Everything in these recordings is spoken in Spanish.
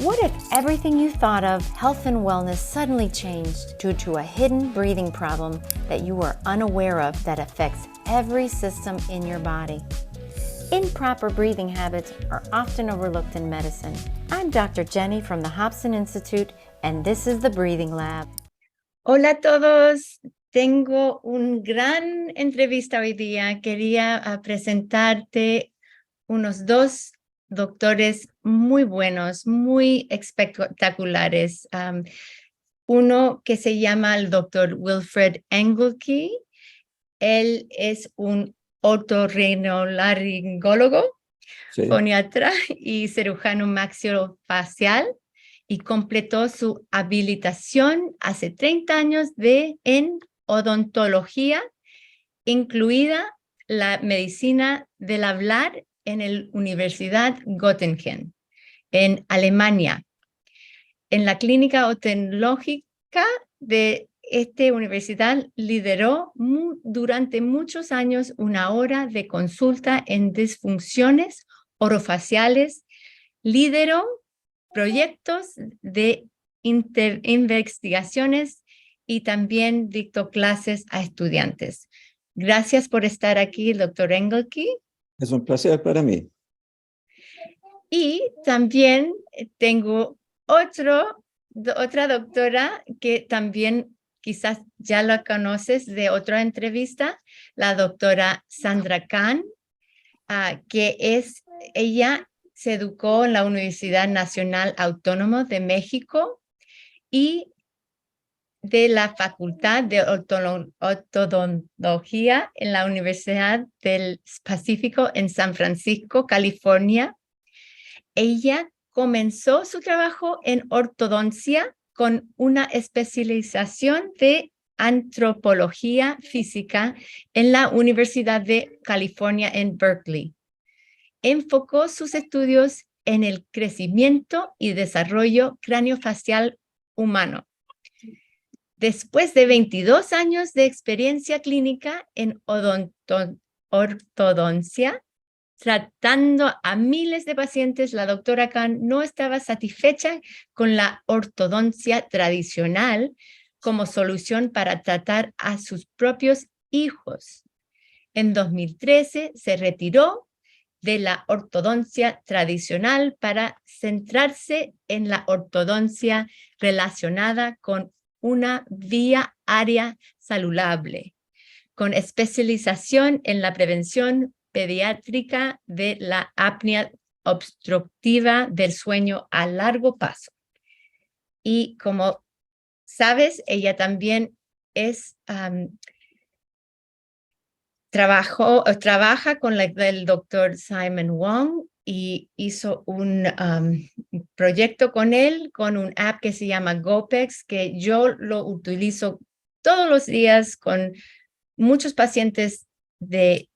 What if everything you thought of health and wellness suddenly changed due to a hidden breathing problem that you were unaware of that affects every system in your body? Improper breathing habits are often overlooked in medicine. I'm Dr. Jenny from the Hobson Institute, and this is the Breathing Lab. Hola a todos. Tengo un gran entrevista hoy día. Quería presentarte unos dos doctores muy buenos, muy espectaculares. Uno que se llama el doctor Wilfred Engelke. Él es un otorrinolaringólogo, foniatra y cirujano maxilofacial, y completó su habilitación hace 30 años en odontología, incluida la medicina del hablar en la Universidad Göttingen, en Alemania. En la clínica odontológica de esta universidad lideró durante muchos años una hora de consulta en disfunciones orofaciales, lideró proyectos de investigaciones y también dictó clases a estudiantes. Gracias por estar aquí, doctor Engelke. Es un placer para mí. Y también tengo otra doctora que también quizás ya la conoces de otra entrevista, la doctora Sandra Kahn, ella se educó en la Universidad Nacional Autónoma de México y de la Facultad de Odontología en la Universidad del Pacífico en San Francisco, California. Ella comenzó su trabajo en ortodoncia con una especialización de antropología física en la Universidad de California en Berkeley. Enfocó sus estudios en el crecimiento y desarrollo craneofacial humano. Después de 22 años de experiencia clínica en ortodoncia, tratando a miles de pacientes, la doctora Kahn no estaba satisfecha con la ortodoncia tradicional como solución para tratar a sus propios hijos. En 2013 se retiró de la ortodoncia tradicional para centrarse en la ortodoncia relacionada con una vía área saludable, con especialización en la prevención pediátrica de la apnea obstructiva del sueño a largo plazo. Y como sabes, ella también trabaja con el doctor Simon Wong y hizo un proyecto con él, con un app que se llama GoPex, que yo lo utilizo todos los días con muchos pacientes de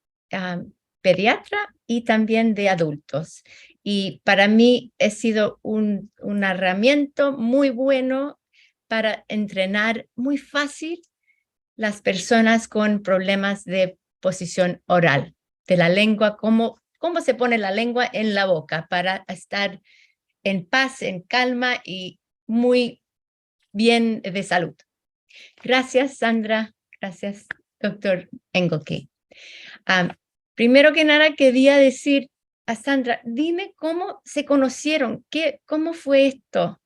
pediatra y también de adultos. Y para mí ha sido una herramienta muy bueno para entrenar muy fácil las personas con problemas de posición oral, de la lengua, cómo se pone la lengua en la boca para estar en paz, en calma y muy bien de salud. Gracias, Sandra. Gracias, doctor Engelke. Primero que nada, quería decir a Sandra, dime cómo se conocieron, cómo fue esto,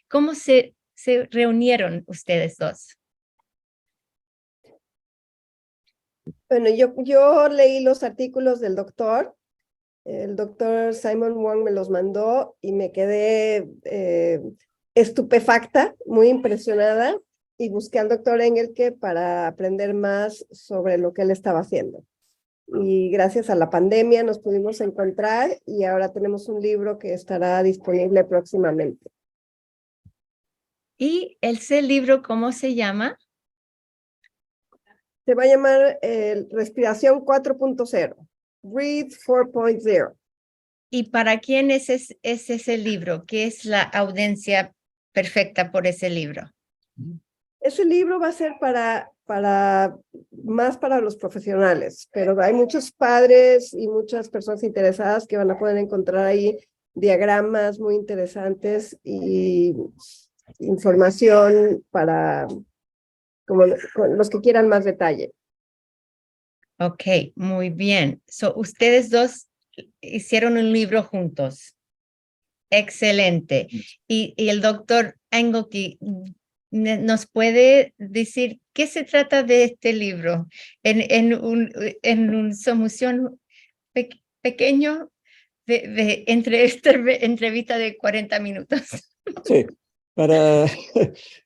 cómo se reunieron ustedes dos. Bueno, yo leí los artículos del doctor. El doctor Simon Wong me los mandó y me quedé estupefacta, muy impresionada, y busqué al doctor Engelke para aprender más sobre lo que él estaba haciendo. Y gracias a la pandemia nos pudimos encontrar y ahora tenemos un libro que estará disponible próximamente. ¿Y ese libro cómo se llama? Se va a llamar Respiración 4.0, Breathe 4.0. ¿Y para quién es ese libro? ¿Qué es la audiencia perfecta por ese libro? Ese libro va a ser más para los profesionales, pero hay muchos padres y muchas personas interesadas que van a poder encontrar ahí diagramas muy interesantes y información para como con los que quieran más detalle. Ok, muy bien. So, ustedes dos hicieron un libro juntos. Excelente. Y el doctor Engelke nos puede decir qué se trata de este libro en un solución pequeño de entre esta entrevista de 40 minutos. Sí, para,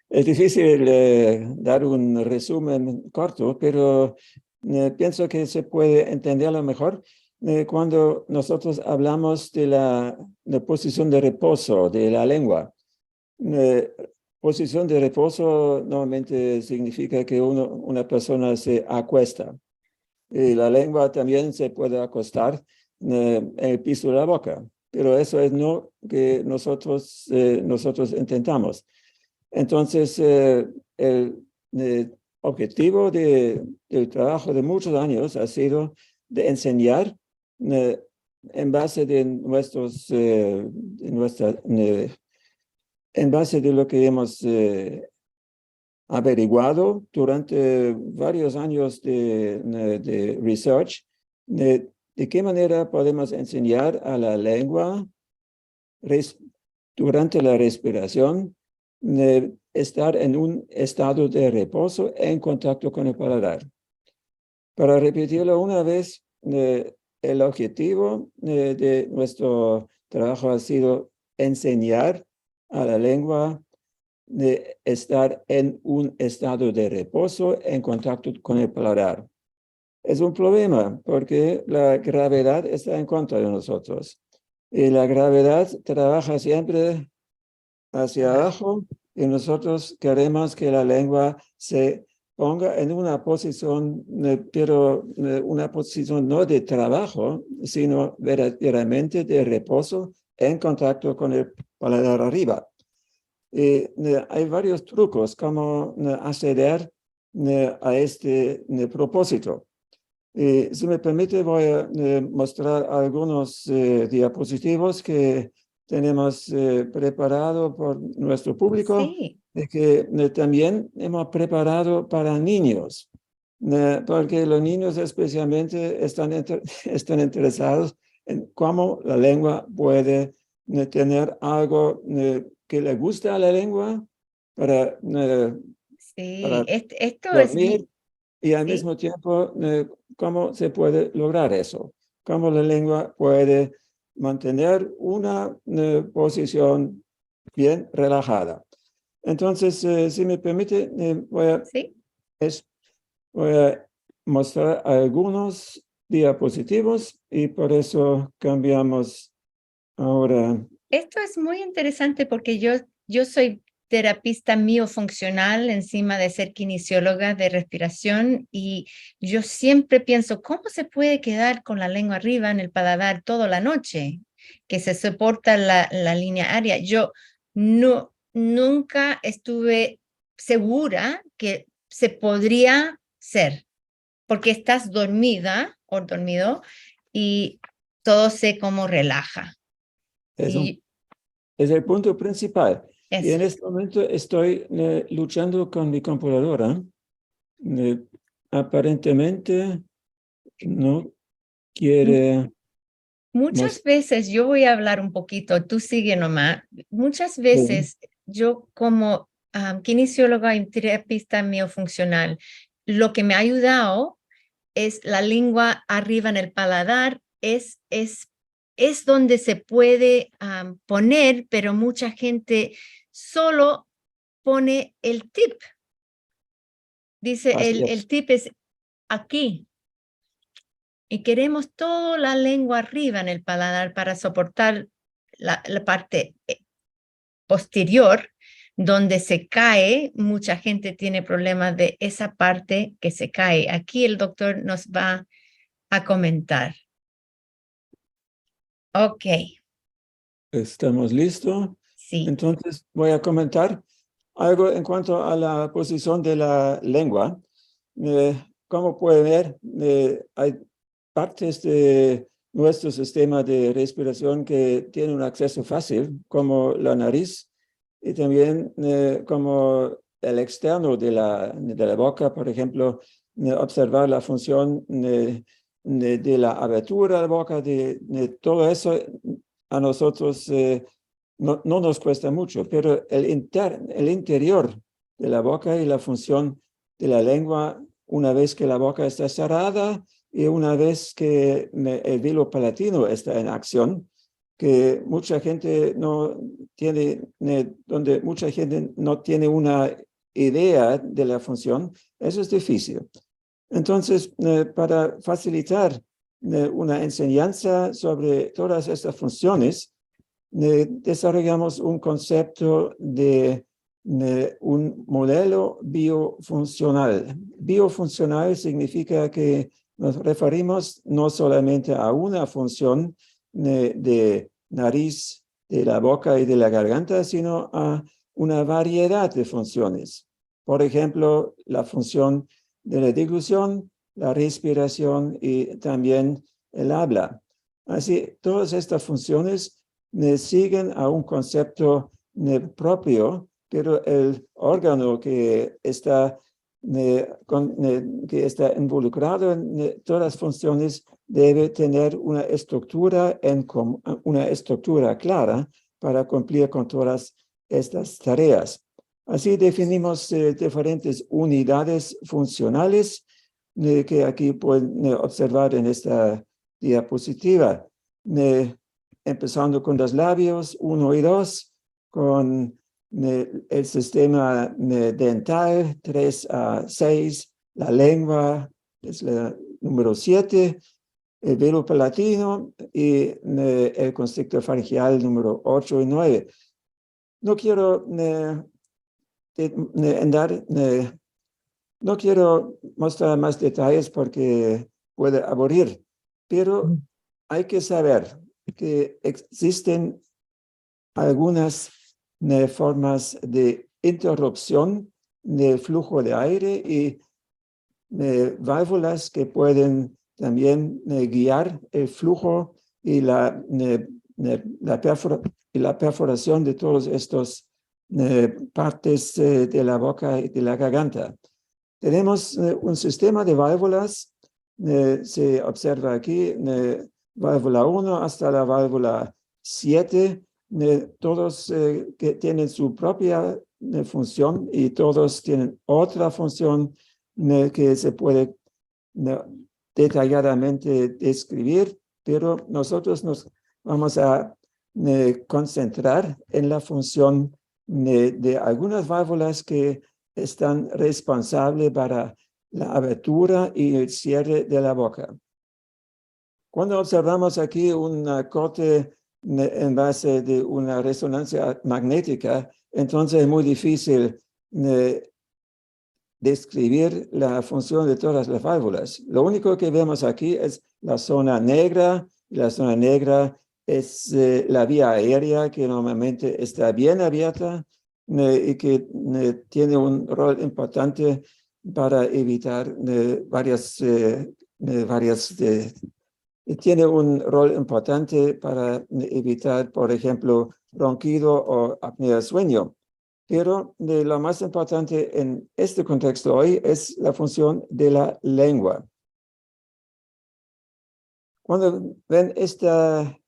es difícil dar un resumen corto, pero pienso que se puede entenderlo mejor cuando nosotros hablamos de la posición de reposo de la lengua. Eh, Posición de reposo normalmente significa que una persona se acuesta. Y la lengua también se puede acostar en el piso de la boca, pero eso es no que nosotros intentamos. Entonces, el objetivo del trabajo de muchos años ha sido de enseñar en base de en base de lo que hemos averiguado durante varios años de research, de qué manera podemos enseñar a la lengua durante la respiración, estar en un estado de reposo en contacto con el paladar. Para repetirlo una vez, el objetivo de nuestro trabajo ha sido enseñar a la lengua de estar en un estado de reposo en contacto con el paladar. Es un problema porque la gravedad está en contra de nosotros. Y la gravedad trabaja siempre hacia abajo y nosotros queremos que la lengua se ponga en una posición, pero una posición no de trabajo, sino verdaderamente de reposo en contacto con el paladar arriba. Hay varios trucos como acceder a este propósito. Si me permite, voy a mostrar algunos diapositivos que tenemos preparado por nuestro público Sí, y que también hemos preparado para niños, porque los niños especialmente están interesados en cómo la lengua puede tener algo que le gusta a la lengua para, sí, para esto es dormir y al sí. mismo tiempo cómo se puede lograr eso, cómo la lengua puede mantener una posición bien relajada. Entonces, si me permite, Sí. voy a mostrar algunos diapositivos y por eso cambiamos ahora. Esto es muy interesante porque yo soy terapista miofuncional encima de ser kinesióloga de respiración y yo siempre pienso, ¿cómo se puede quedar con la lengua arriba en el paladar toda la noche? Que se soporta la línea aérea. Yo nunca estuve segura que se podría ser, porque estás dormida o dormido y todo se como relaja. Es, Y es el punto principal. Y eso. en este momento estoy luchando con mi computadora. Aparentemente no quiere Muchas mostrar. veces, yo voy a hablar un poquito, tú sigue nomás. Muchas veces yo como kinesióloga y terapista miofuncional, lo que me ha ayudado es la lengua arriba en el paladar, es donde se puede poner, pero mucha gente solo pone el tip. Dice, Así el es. tip es aquí. Y queremos toda la lengua arriba en el paladar para soportar la parte posterior, donde se cae. Mucha gente tiene problemas de esa parte que se cae. Aquí el doctor nos va a comentar. Ok, Estamos listos. sí, Entonces voy a comentar algo en cuanto a la posición de la lengua. Como puede ver, hay partes de nuestro sistema de respiración que tiene un acceso fácil, como la nariz, y también como el externo de la boca, por ejemplo, observar la función de la abertura de la boca, de todo eso a nosotros no nos cuesta mucho, pero el interior de la boca y la función de la lengua, una vez que la boca está cerrada y una vez que el velo palatino está en acción, que mucha gente no tiene, donde mucha gente no tiene una idea de la función, eso es difícil. Entonces, para facilitar una enseñanza sobre todas estas funciones, desarrollamos un concepto de un modelo biofuncional. Biofuncional significa que nos referimos no solamente a una función de nariz, de la boca y de la garganta, sino a una variedad de funciones. Por ejemplo, la función de la deglución, la respiración y también el habla. Así, todas estas funciones siguen a un concepto propio, pero el órgano que está involucrado en todas las funciones debe tener una estructura clara para cumplir con todas estas tareas. Así definimos diferentes unidades funcionales que aquí pueden observar en esta diapositiva. Empezando con los labios 1 y 2, con el sistema dental 3 a 6, la lengua es la número 7, el velo palatino y el constrictor faringeal número 8 y 9. No quiero no quiero mostrar más detalles porque puede aburrir, pero hay que saber que existen algunas formas de interrupción del flujo de aire y válvulas que pueden también guiar el flujo y la perforación de todos estos partes de la boca y de la garganta. Tenemos un sistema de válvulas, se observa aquí, válvula 1 hasta la válvula 7, todos que tienen su propia función y todos tienen otra función que se puede detalladamente describir, pero nosotros nos vamos a concentrar en la función de algunas válvulas que están responsables para la abertura y el cierre de la boca. Cuando observamos aquí un corte en base de una resonancia magnética, entonces es muy difícil describir la función de todas las válvulas. Lo único que vemos aquí es la zona negra. La zona negra es la vía aérea que normalmente está bien abierta y que tiene un rol importante para evitar tiene un rol importante para evitar, por ejemplo, ronquido o apnea del sueño. Pero lo más importante en este contexto hoy es la función de la lengua. Cuando ven esta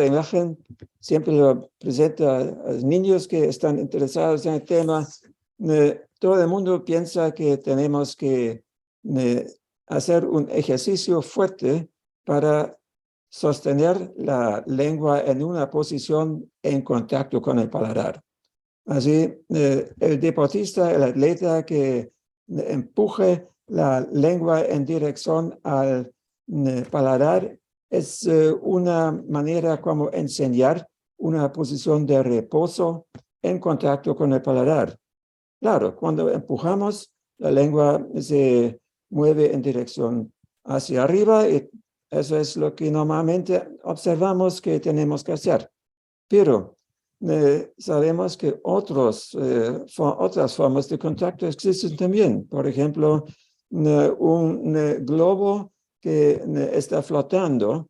imagen, siempre lo presento a los niños que están interesados en el tema. Todo el mundo piensa que tenemos que hacer un ejercicio fuerte para sostener la lengua en una posición en contacto con el paladar. Así, el deportista, el atleta que empuje la lengua en dirección al paladar es una manera como enseñar una posición de reposo en contacto con el paladar. Claro, cuando empujamos, la lengua se mueve en dirección hacia arriba y eso es lo que normalmente observamos que tenemos que hacer. Pero sabemos que otras formas de contacto existen también. Por ejemplo, un globo que está flotando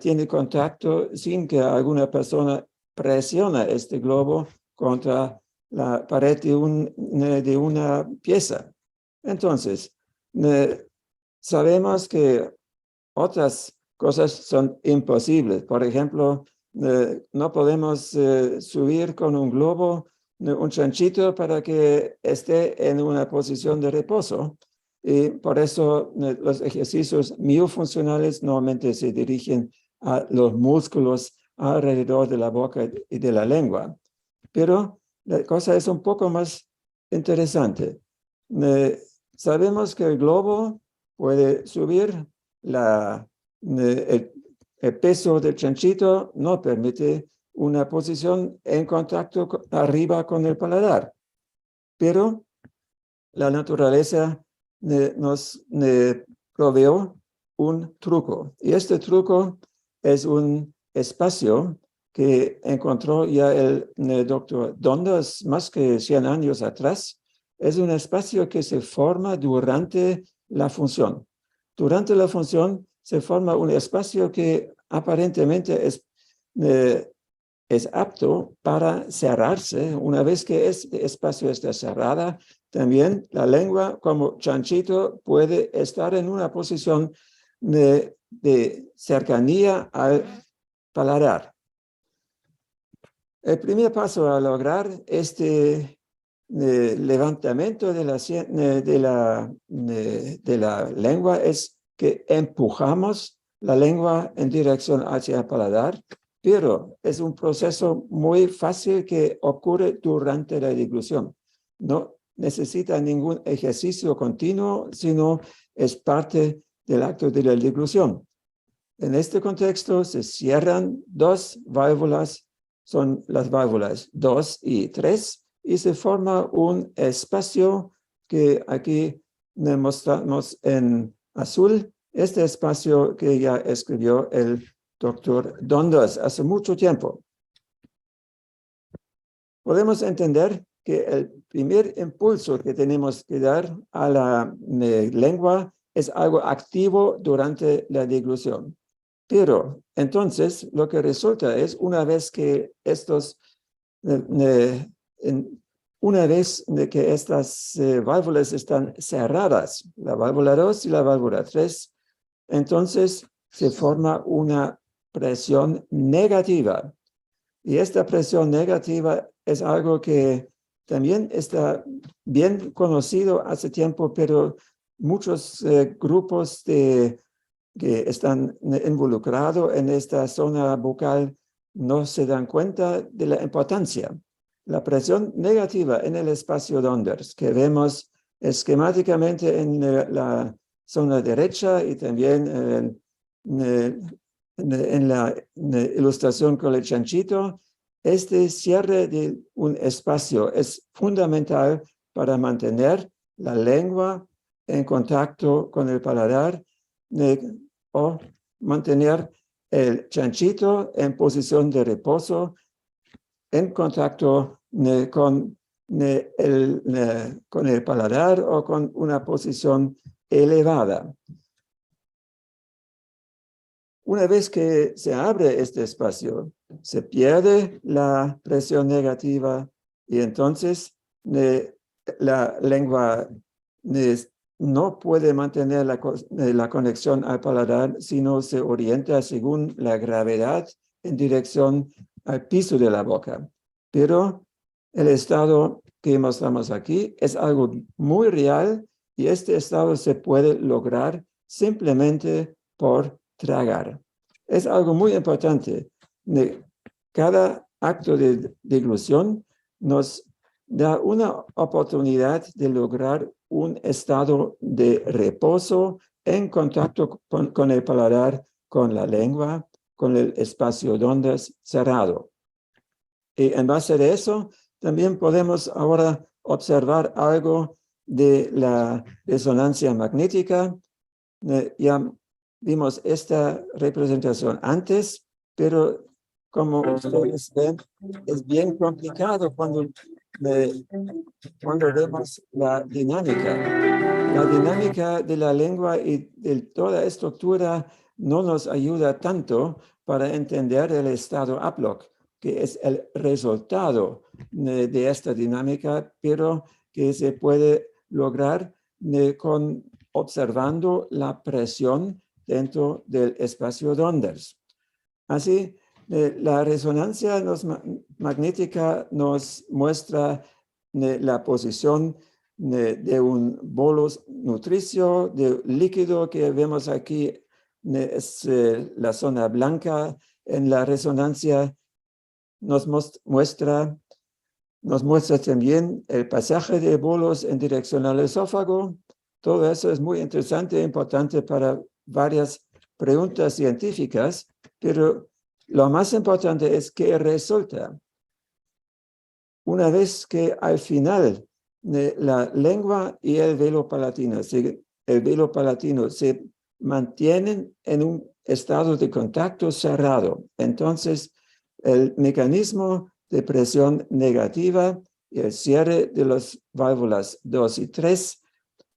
tiene contacto sin que alguna persona presiona este globo contra la pared de una pieza. Entonces, sabemos que otras cosas son imposibles. Por ejemplo, no podemos subir con un globo un chanchito para que esté en una posición de reposo. Y por eso los ejercicios miofuncionales normalmente se dirigen a los músculos alrededor de la boca y de la lengua. Pero la cosa es un poco más interesante. Sabemos que el globo puede subir, el peso del chanchito no permite una posición en contacto arriba con el paladar. Pero la naturaleza nos proveó un truco. Y este truco es un espacio que encontró ya el doctor Donders más que 100 años atrás. Es un espacio que se forma durante la función. Durante la función se forma un espacio que aparentemente es apto para cerrarse. Una vez que este espacio está cerrado, también la lengua como chanchito puede estar en una posición de cercanía al paladar. El primer paso a lograr este levantamiento de la lengua es que empujamos la lengua en dirección hacia el paladar, pero es un proceso muy fácil que ocurre durante la deglución. No necesita ningún ejercicio continuo, sino es parte del acto de la deglución. En este contexto se cierran dos válvulas, son las válvulas 2 y 3, y se forma un espacio que aquí mostramos en azul, este espacio que ya escribió el doctor Donders hace mucho tiempo. Podemos entender que el primer impulso que tenemos que dar a la lengua es algo activo durante la deglución. Pero entonces lo que resulta es una vez que estas válvulas están cerradas, la válvula 2 y la válvula 3, entonces se forma una presión negativa. Y esta presión negativa es algo que también está bien conocido hace tiempo, pero muchos grupos que están involucrados en esta zona bucal no se dan cuenta de la importancia. La presión negativa en el espacio Donders que vemos esquemáticamente en la zona derecha y también en la ilustración con el chanchito, este cierre de un espacio es fundamental para mantener la lengua en contacto con el paladar o mantener el chanchito en posición de reposo en contacto con el paladar o con una posición elevada. Una vez que se abre este espacio, se pierde la presión negativa y entonces la lengua no puede mantener la conexión al paladar, sino se orienta según la gravedad en dirección al piso de la boca. Pero el estado que mostramos aquí es algo muy real y este estado se puede lograr simplemente por tragar. Es algo muy importante. Cada acto de deglución nos da una oportunidad de lograr un estado de reposo en contacto con el paladar, con la lengua, con el espacio Donders cerrado. Y en base a eso, también podemos ahora observar algo de la resonancia magnética. Ya vimos esta representación antes, pero como ustedes ven, es bien complicado cuando cuando vemos la dinámica de la lengua y de toda la estructura no nos ayuda tanto para entender el estado APLOC, que es el resultado de esta dinámica, pero que se puede lograr observando la presión dentro del espacio de ondas. Así, la resonancia magnética nos muestra la posición de un bolus nutricio, de líquido que vemos aquí, es la zona blanca en la resonancia. Nos muestra también el pasaje de bolos en dirección al esófago. Todo eso es muy interesante e importante para varias preguntas científicas, pero lo más importante es que resulta. Una vez que al final la lengua y el velo palatino se mantienen en un estado de contacto cerrado, entonces el mecanismo de presión negativa y el cierre de las válvulas 2 y 3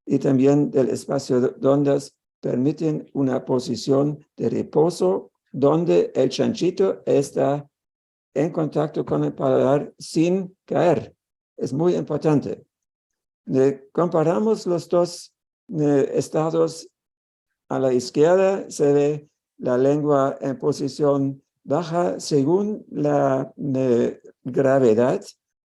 y también del espacio de ondas permiten una posición de reposo donde el chanchito está en contacto con el paladar sin caer. Es muy importante. Comparamos los dos estados. A la izquierda se ve la lengua en posición baja según la gravedad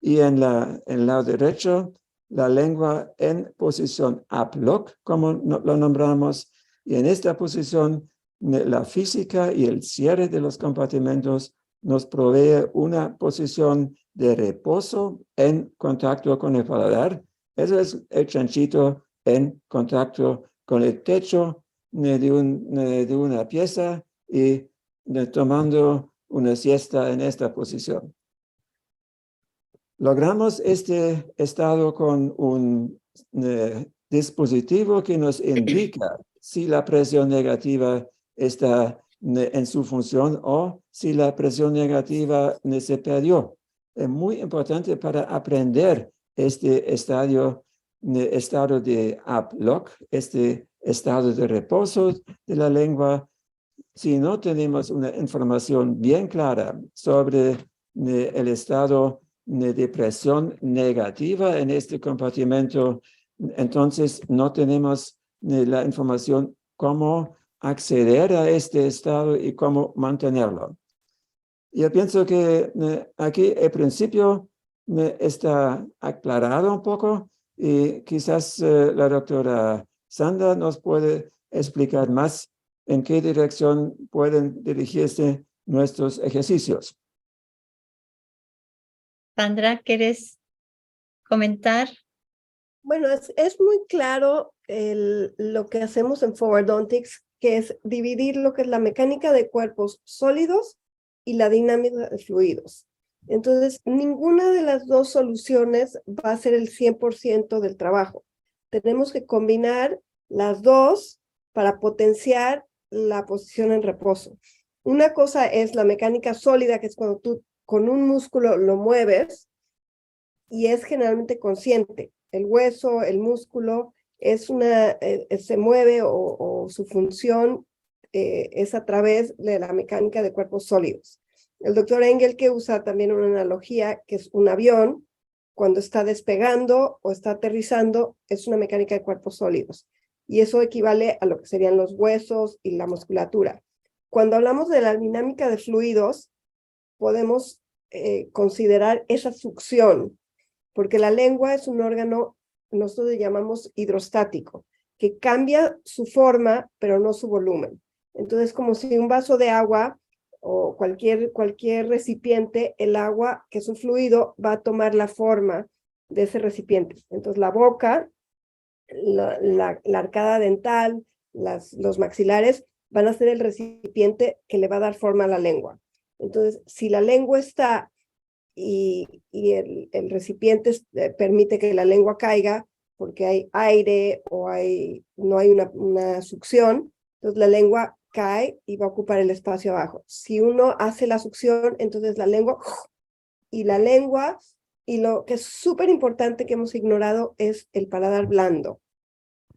y en el lado derecho la lengua en posición APLOC, como lo nombramos, y en esta posición la física y el cierre de los compartimentos nos provee una posición de reposo en contacto con el paladar. Eso es el chanchito en contacto con el techo de una pieza y tomando una siesta en esta posición. Logramos este estado con un dispositivo que nos indica si la presión negativa está en su función o si la presión negativa se perdió. Es muy importante para aprender este estado de APLOC, este estado de reposo de la lengua. Si no tenemos una información bien clara sobre el estado de presión negativa en este compartimento, entonces no tenemos la información cómo acceder a este estado y cómo mantenerlo. Yo pienso que aquí el principio está aclarado un poco y quizás la doctora Sandra nos puede explicar más en qué dirección pueden dirigirse nuestros ejercicios. Sandra, ¿quieres comentar? Bueno, es muy claro lo que hacemos en Forwardontics, que es dividir lo que es la mecánica de cuerpos sólidos y la dinámica de fluidos. Entonces, ninguna de las dos soluciones va a ser el 100% del trabajo. Tenemos que combinar las dos para potenciar la posición en reposo. Una cosa es la mecánica sólida, que es cuando tú con un músculo lo mueves y es generalmente consciente. El hueso, el músculo, se mueve o su función es a través de la mecánica de cuerpos sólidos. El doctor Engel, que usa también una analogía, que es un avión, cuando está despegando o está aterrizando, es una mecánica de cuerpos sólidos. Y eso equivale a lo que serían los huesos y la musculatura. Cuando hablamos de la dinámica de fluidos, podemos considerar esa succión, porque la lengua es un órgano, nosotros le llamamos hidrostático, que cambia su forma, pero no su volumen. Entonces, como si un vaso de agua o cualquier recipiente, el agua, que es un fluido, va a tomar la forma de ese recipiente. Entonces, la boca, la arcada dental, los maxilares, van a ser el recipiente que le va a dar forma a la lengua. Entonces, si la lengua está y el recipiente permite que la lengua caiga porque hay aire o no hay una succión, entonces la lengua cae y va a ocupar el espacio abajo. Si uno hace la succión, entonces la lengua Y lo que es súper importante que hemos ignorado es el paladar blando,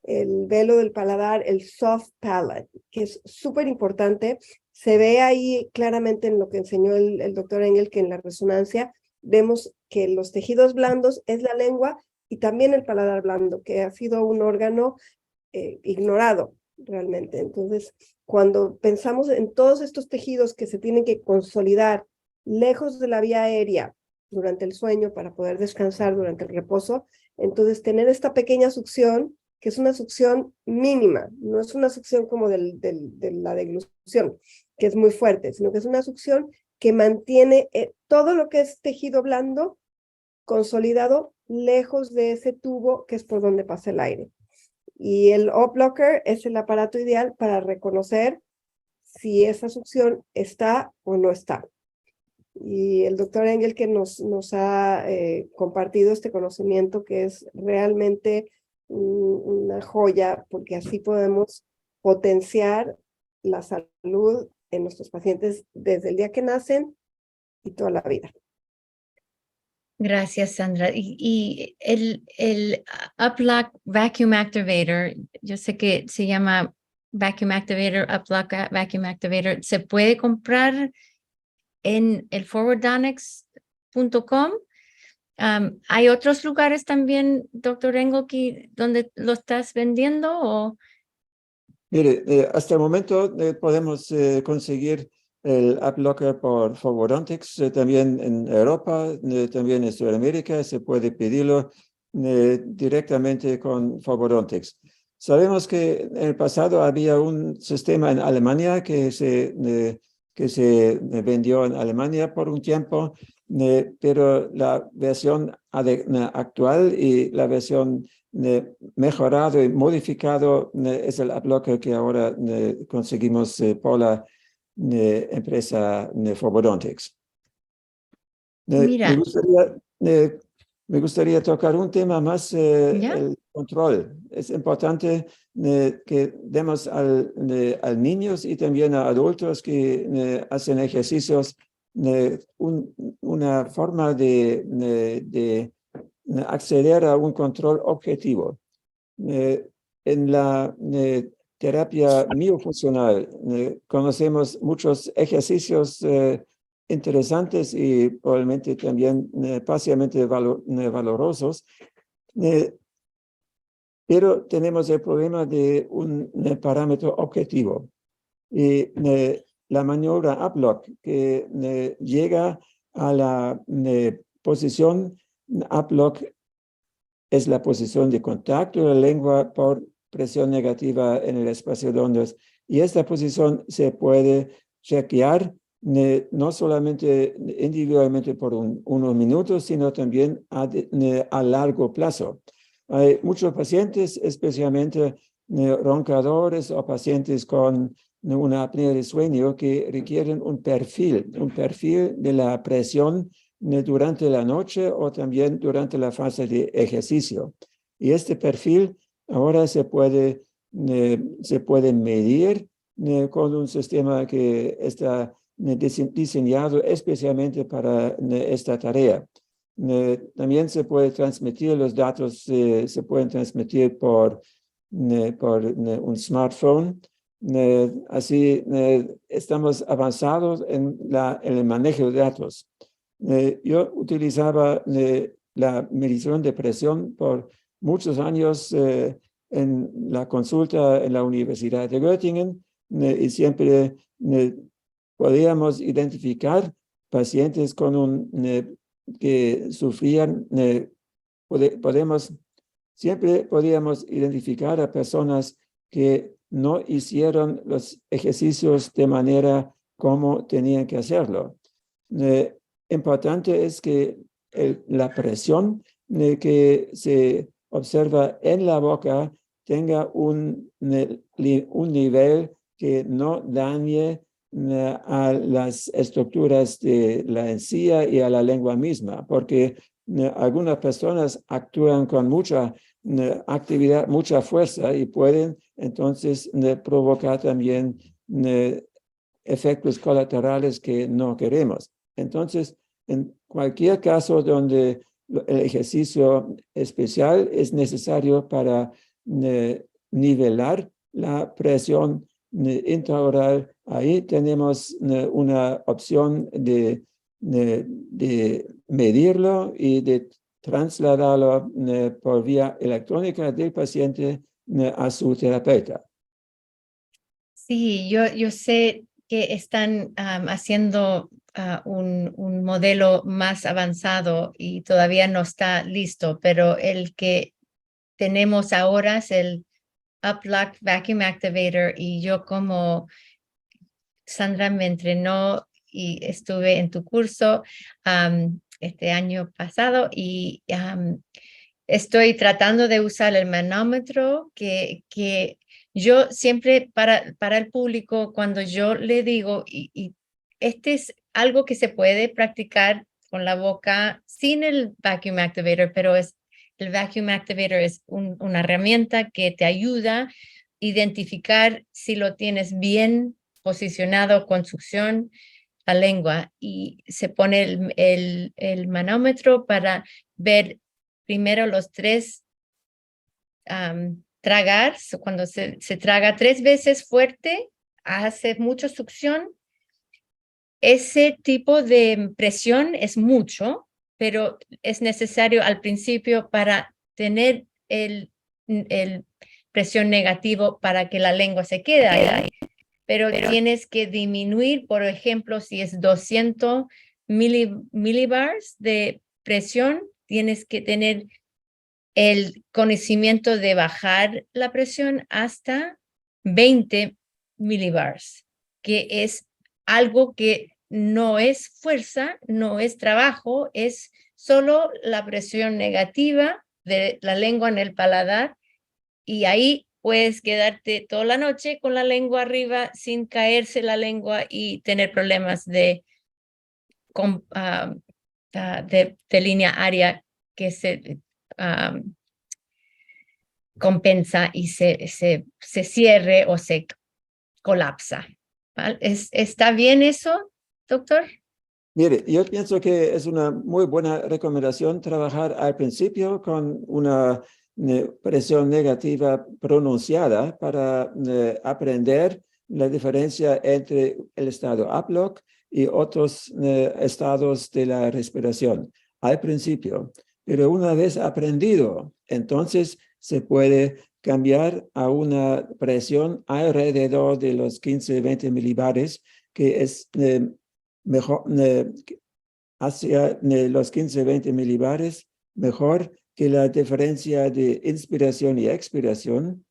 el velo del paladar, el soft palate, que es súper importante. Se ve ahí claramente en lo que enseñó el doctor Engel, que en la resonancia vemos que los tejidos blandos es la lengua y también el paladar blando, que ha sido un órgano ignorado realmente. Entonces, cuando pensamos en todos estos tejidos que se tienen que consolidar lejos de la vía aérea durante el sueño para poder descansar durante el reposo, entonces tener esta pequeña succión, que es una succión mínima, no es una succión como de la deglución, que es muy fuerte, sino que es una succión que mantiene todo lo que es tejido blando consolidado lejos de ese tubo que es por donde pasa el aire. Y el O-Blocker es el aparato ideal para reconocer si esa succión está o no está. Y el doctor Engel que nos ha compartido este conocimiento que es realmente una joya, porque así podemos potenciar la salud en nuestros pacientes desde el día que nacen y toda la vida. Gracias, Sandra. Y el Uplock Vacuum Activator, yo sé que se llama Vacuum Activator, Uplock Vacuum Activator, ¿se puede comprar en el forwardonics.com? ¿Hay otros lugares también, doctor Engel, donde lo estás vendiendo? ¿O? Mire, hasta el momento podemos conseguir el AppLocker por Forwardontics, también en Europa, también en Sudamérica, se puede pedirlo directamente con Forwardontics. Sabemos que en el pasado había un sistema en Alemania que se vendió en Alemania por un tiempo, pero la versión actual y la versión mejorado y modificado es el AppLocker que ahora conseguimos por la empresa Forwardontics. Mira. Me gustaría tocar un tema más, el control. Es importante que demos a niños y también a adultos que hacen ejercicios una forma de acceder a un control objetivo. En la terapia miofuncional conocemos muchos ejercicios interesantes y probablemente también parcialmente valorosos, pero tenemos el problema de un parámetro objetivo. Y la maniobra Uplock que llega a la posición Uplock es la posición de contacto de la lengua por presión negativa en el espacio de ondas. Y esta posición se puede chequear no solamente individualmente por unos minutos, sino también a largo plazo. Hay muchos pacientes, especialmente roncadores o pacientes con una apnea de sueño que requieren un perfil de la presión durante la noche o también durante la fase de ejercicio. Y este perfil ahora se puede medir con un sistema que está diseñado especialmente para esta tarea. También se puede transmitir los datos, se pueden transmitir por un smartphone. Así estamos avanzados en el manejo de datos. Yo utilizaba la medición de presión por muchos años en la consulta en la Universidad de Göttingen y siempre podíamos identificar pacientes con que sufrían, siempre podíamos identificar a personas que no hicieron los ejercicios de manera como tenían que hacerlo. Importante es que la presión que se observa en la boca tenga un nivel que no dañe a las estructuras de la encía y a la lengua misma, porque algunas personas actúan con mucha actividad, mucha fuerza y pueden entonces provocar también efectos colaterales que no queremos. Entonces, en cualquier caso donde el ejercicio especial es necesario para nivelar la presión intraoral. Ahí tenemos una opción de medirlo y de trasladarlo por vía electrónica del paciente a su terapeuta. Sí, yo sé que están haciendo un modelo más avanzado y todavía no está listo, pero el que tenemos ahora es el Up-Lock Vacuum Activator, y yo, como Sandra me entrenó y estuve en tu curso este año pasado, y estoy tratando de usar el manómetro que yo siempre para el público, cuando yo le digo, y este es algo que se puede practicar con la boca sin el Vacuum Activator, pero el Vacuum Activator es una herramienta que te ayuda a identificar si lo tienes bien posicionado con succión la lengua, y se pone el manómetro para ver primero los tres tragar. Cuando se traga 3 veces fuerte, hace mucha succión. Ese tipo de presión es mucho, pero es necesario al principio para tener el presión negativo para que la lengua se quede ahí. Pero tienes que disminuir, por ejemplo, si es 200 millibars de presión, tienes que tener el conocimiento de bajar la presión hasta 20 millibars, que es algo que no es fuerza, no es trabajo, es solo la presión negativa de la lengua en el paladar, y ahí puedes quedarte toda la noche con la lengua arriba sin caerse la lengua y tener problemas de línea aérea que se compensa y se cierre o se colapsa. ¿Vale? ¿Está bien eso, doctor? Mire, yo pienso que es una muy buena recomendación trabajar al principio con una presión negativa pronunciada para aprender la diferencia entre el estado Up-Lock y otros estados de la respiración al principio. Pero una vez aprendido, entonces se puede cambiar a una presión alrededor de los 15-20 milibares, que es mejor, hacia los 15-20 milibares, mejor que la diferencia de inspiración y expiración,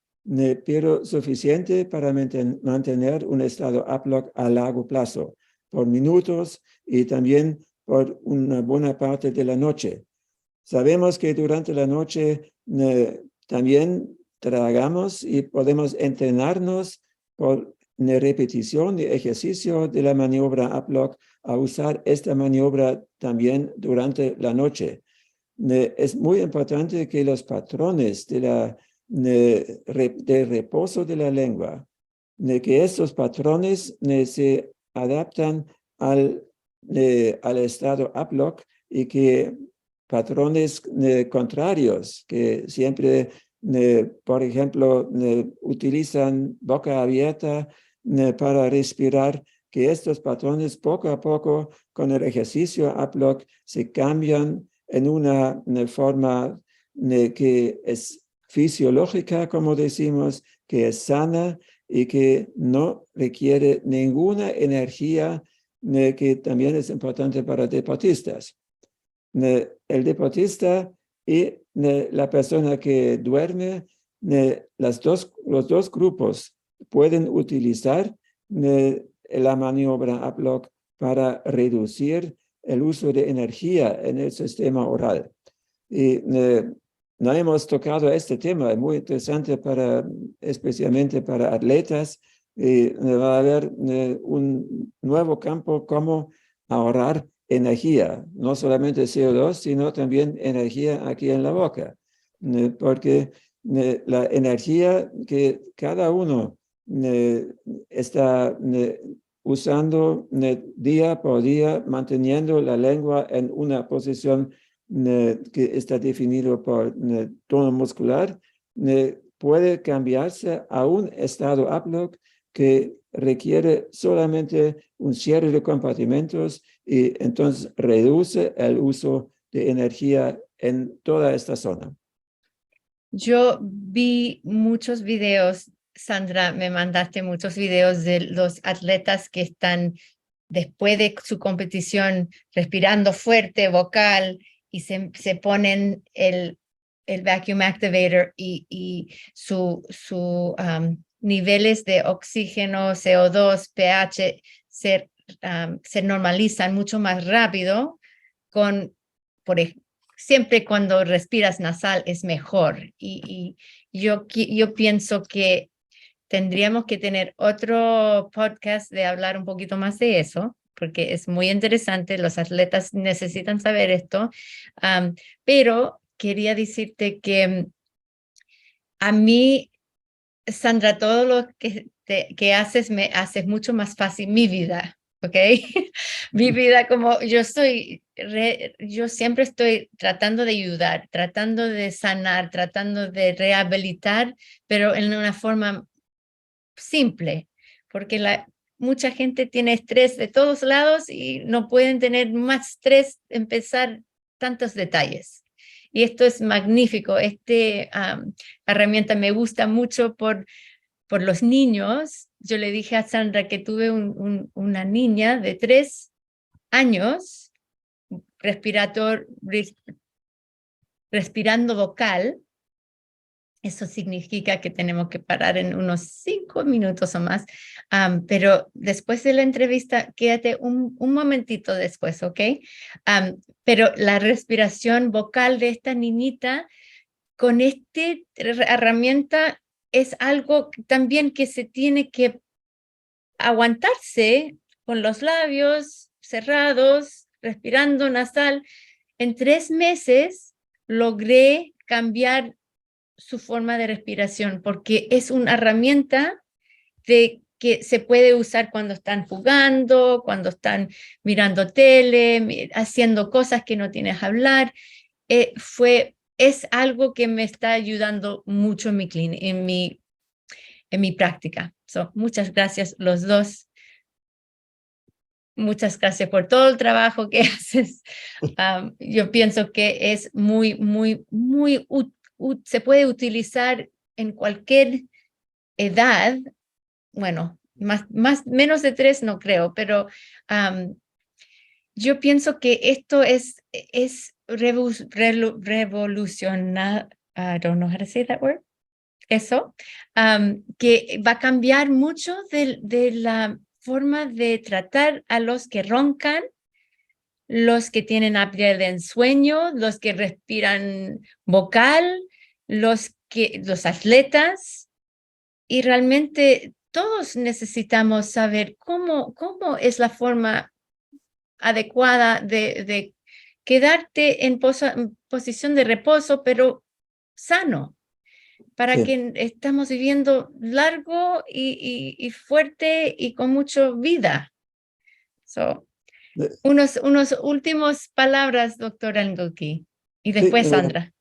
pero suficiente para mantener un estado Up-Lock a largo plazo, por minutos y también por una buena parte de la noche. Sabemos que durante la noche también tragamos y podemos entrenarnos por repetición de ejercicio de la maniobra Up-Lock a usar esta maniobra también durante la noche. Es muy importante que los patrones de reposo de la lengua, que estos patrones se adaptan al estado Up-Lock, y que patrones contrarios que siempre, por ejemplo, utilizan boca abierta para respirar, que estos patrones poco a poco con el ejercicio Up-Lock se cambian en una forma que es fisiológica, como decimos, que es sana y que no requiere ninguna energía, que también es importante para deportistas. El deportista y la persona que duerme, los dos grupos pueden utilizar la maniobra Up-Lock para reducir el uso de energía en el sistema oral. Y no hemos tocado este tema, es muy interesante especialmente para atletas. Va a haber un nuevo campo, cómo ahorrar energía, no solamente CO2, sino también energía aquí en la boca, porque la energía que cada uno está usando día por día, manteniendo la lengua en una posición que está definido por tono muscular, puede cambiarse a un estado APLOC que requiere solamente un cierre de compartimentos y entonces reduce el uso de energía en toda esta zona. Yo vi muchos videos, Sandra, me mandaste muchos videos de los atletas que están después de su competición respirando fuerte, vocal, y se ponen el vacuum activator y su niveles de oxígeno, CO2, pH se normalizan mucho más rápido siempre cuando respiras nasal es mejor. Y yo pienso que tendríamos que tener otro podcast de hablar un poquito más de eso, porque es muy interesante, los atletas necesitan saber esto, pero quería decirte que a mí, Sandra, todo lo que haces me hace mucho más fácil mi vida, ¿ok? Mi vida como yo siempre estoy tratando de ayudar, tratando de sanar, tratando de rehabilitar, pero en una forma simple, porque mucha gente tiene estrés de todos lados y no pueden tener más estrés, empezar tantos detalles. Y esto es magnífico. Herramienta me gusta mucho por los niños. Yo le dije a Sandra que tuve una niña de 3 años, respirando vocal. Eso significa que tenemos que parar en unos 5 minutos o más, pero después de la entrevista, quédate un momentito después, ¿ok? Pero la respiración vocal de esta niñita con esta herramienta es algo también que se tiene que aguantarse con los labios cerrados, respirando nasal. En 3 meses logré cambiar su forma de respiración, porque es una herramienta que se puede usar cuando están jugando, cuando están mirando tele, haciendo cosas que no tienes que hablar. Es algo que me está ayudando mucho en mi práctica. Muchas gracias los dos. Muchas gracias por todo el trabajo que haces. Yo pienso que es muy útil. Se puede utilizar en cualquier edad, bueno, menos de 3 no creo, pero yo pienso que esto es revolucionar, I don't know how to say that word, eso, que va a cambiar mucho de la forma de tratar a los que roncan, los que tienen apnea de sueño, los que respiran vocal, los atletas, y realmente todos necesitamos saber cómo es la forma adecuada de quedarte en posición de reposo, pero sano, para Sí. que estamos viviendo largo y fuerte y con mucha vida. Unos últimos palabras, doctor Engelke, y después Sandra.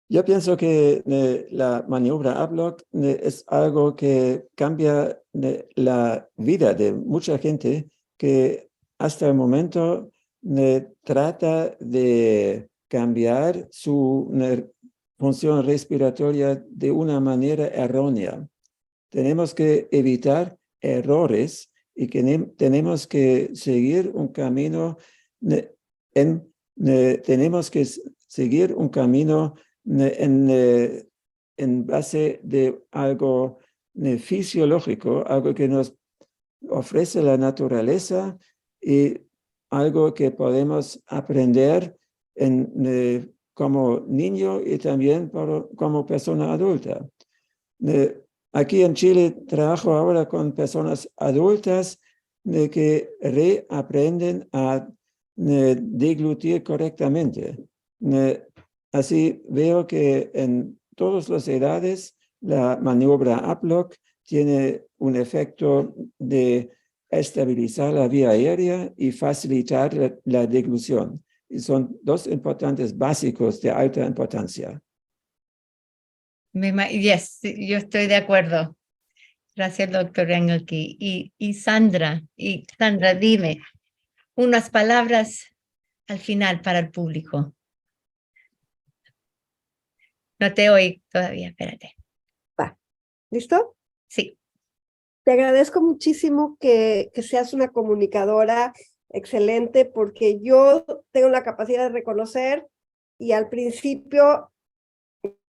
Yo pienso que la maniobra APLOC es algo que cambia la vida de mucha gente que hasta el momento trata de cambiar su función respiratoria de una manera errónea. Tenemos que evitar errores y que tenemos que seguir un camino tenemos que seguir un camino en base de algo fisiológico, algo que nos ofrece la naturaleza y algo que podemos aprender como niño y también como persona adulta. Aquí en Chile trabajo ahora con personas adultas que reaprenden a deglutir correctamente. Así veo que en todas las edades la maniobra APLOC tiene un efecto de estabilizar la vía aérea y facilitar la deglución. y son dos importantes básicos de alta importancia. Yes, yo estoy de acuerdo. Gracias, doctor Engelke. Y Sandra, dime unas palabras al final para el público. No te oí todavía, espérate. Va. ¿Listo? Sí. Te agradezco muchísimo que seas una comunicadora excelente, porque yo tengo la capacidad de reconocer y al principio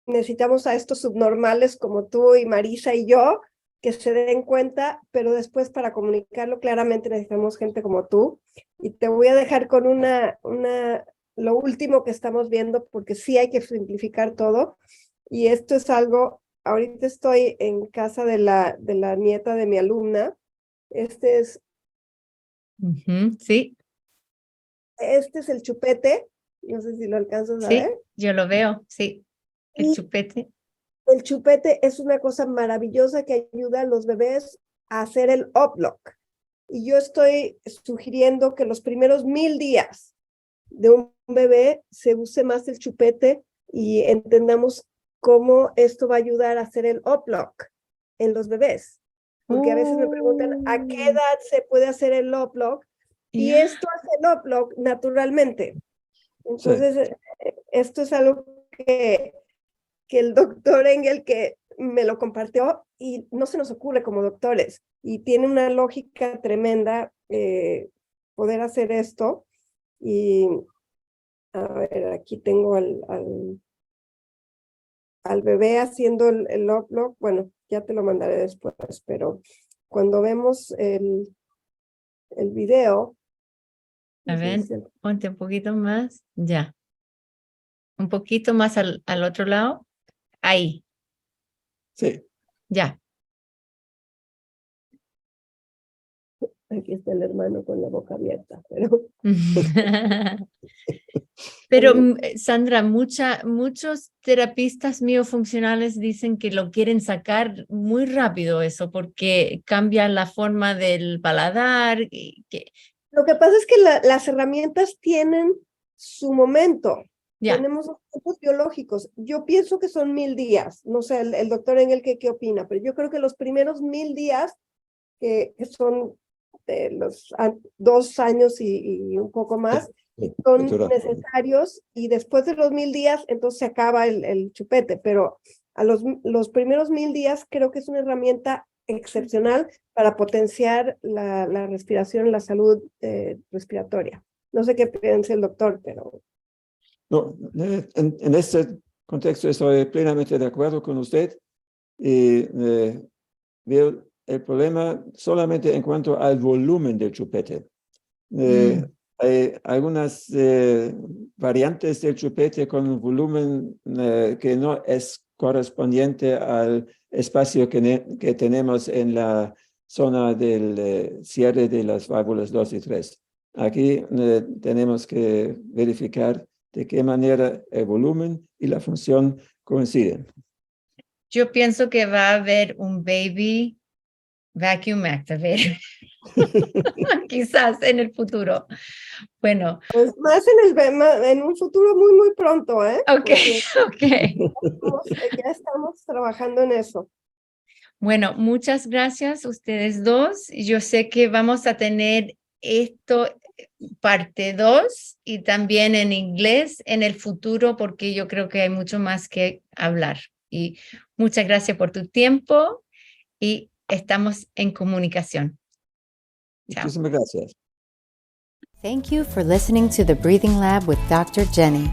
necesitamos a estos subnormales como tú y Marisa y yo que se den cuenta, pero después para comunicarlo claramente necesitamos gente como tú. Y te voy a dejar con lo último que estamos viendo, porque sí hay que simplificar todo. Y esto es algo, ahorita estoy en casa de la nieta de mi alumna. Sí. Este es el chupete, no sé si lo alcanzas a Sí, ver. yo lo veo, sí. El chupete. El chupete es una cosa maravillosa que ayuda a los bebés a hacer el up-lock. Y yo estoy sugiriendo que los primeros 1000 días de un bebé se use más el chupete y entendamos cómo esto va a ayudar a hacer el up-lock en los bebés. Porque a veces me preguntan a qué edad se puede hacer el up-lock, y esto hace el up-lock naturalmente. Entonces, esto es algo que el doctor Engel que me lo compartió y no se nos ocurre como doctores, y tiene una lógica tremenda poder hacer esto. Y a ver, aquí tengo al bebé haciendo el up-lock. Bueno, ya te lo mandaré después, pero cuando vemos el video. A ver, ponte un poquito más. Ya. Un poquito más al otro lado. Ahí. Sí. Ya. Aquí está el hermano con la boca abierta, pero... Pero Sandra, muchos terapistas miofuncionales dicen que lo quieren sacar muy rápido eso, porque cambia la forma del paladar. Lo que pasa es que las herramientas tienen su momento. Ya. Tenemos los tiempos biológicos. Yo pienso que son 1000 días. No sé, el doctor Engel ¿qué opina? Pero yo creo que los primeros 1000 días, que son los 2 años y un poco más, son necesarios, y después de los 1000 días, entonces se acaba el chupete. Pero a los primeros 1000 días creo que es una herramienta excepcional para potenciar la respiración, la salud respiratoria. No sé qué piensa el doctor, pero... No, en este contexto estoy plenamente de acuerdo con usted, y veo el problema solamente en cuanto al volumen del chupete. Hay algunas variantes del chupete con un volumen que no es correspondiente al espacio que tenemos en la zona del cierre de las válvulas 2 y 3. Aquí tenemos que verificar de qué manera el volumen y la función coinciden. Yo pienso que va a haber un baby vacuum activator. Quizás en el futuro. Bueno. Pues más en un futuro muy, muy pronto, ¿eh? Ok. Ya estamos trabajando en eso. Bueno, muchas gracias ustedes dos. Yo sé que vamos a tener esto parte 2 y también en inglés en el futuro, porque yo creo que hay mucho más que hablar. Y muchas gracias por tu tiempo y estamos en comunicación. Chao. Muchísimas gracias. Thank you for listening to the Breathing Lab with Dr. Jenny.